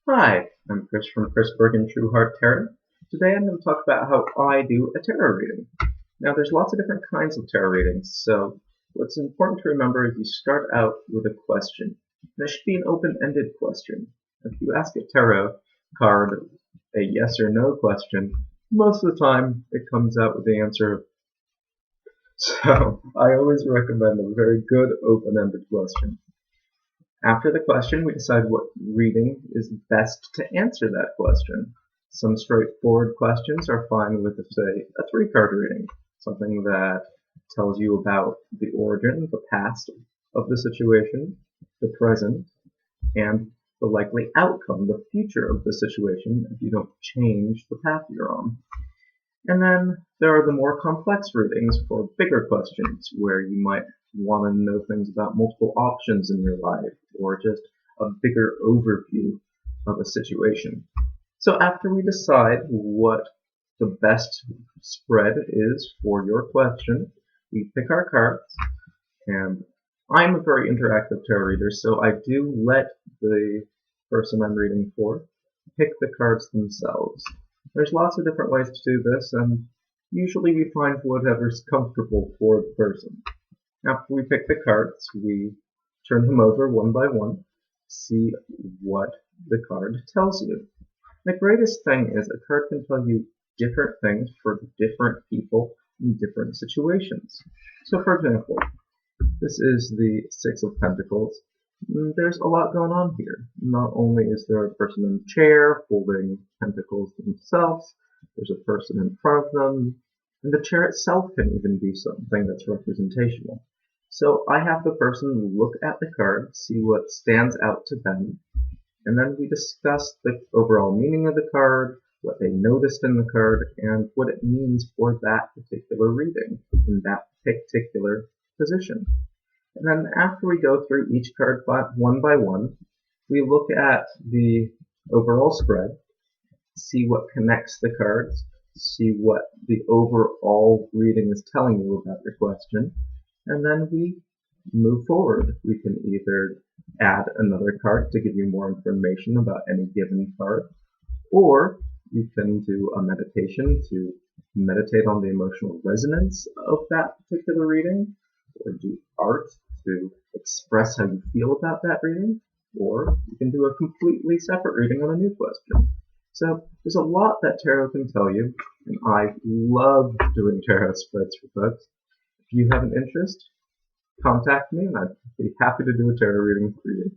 Hi, I'm Chris from Chris Bergen True Heart Tarot. Today I'm going to talk about how I do a tarot reading. Now there's lots of different kinds of tarot readings, so what's important to remember is you start out with a question. And it should be an open-ended question. If you ask a tarot card a yes or no question, most of the time it comes out with the answer. So I always recommend a very good open-ended question. After the question, we decide what reading is best to answer that question. Some straightforward questions are fine with, say, a three-card reading, something that tells you about the origin, the past of the situation, the present, and the likely outcome, the future of the situation if you don't change the path you're on. And then there are the more complex readings for bigger questions, where you might want to know things about multiple options in your life, or just a bigger overview of a situation. So after we decide what the best spread is for your question, we pick our cards, and I'm a very interactive tarot reader, so I do let the person I'm reading for pick the cards themselves. There's lots of different ways to do this, and usually we find whatever's comfortable for the person. After we pick the cards, we turn them over one by one, see what the card tells you. The greatest thing is a card can tell you different things for different people in different situations. So for example, this is the Six of Pentacles. There's a lot going on here. Not only is there a person in a chair holding pentacles themselves, there's a person in front of them, and the chair itself can even be something that's representational. So I have the person look at the card, see what stands out to them, and then we discuss the overall meaning of the card, what they noticed in the card, and what it means for that particular reading in that particular position. And then after we go through each card one by one, we look at the overall spread, see what connects the cards, see what the overall reading is telling you about your question, and then we move forward. We can either add another card to give you more information about any given card, or you can do a meditation to meditate on the emotional resonance of that particular reading, or do art to express how you feel about that reading, or you can do a completely separate reading on a new question. So there's a lot that tarot can tell you, and I love doing tarot spreads for folks. If you have an interest, contact me and I'd be happy to do a tarot reading for you.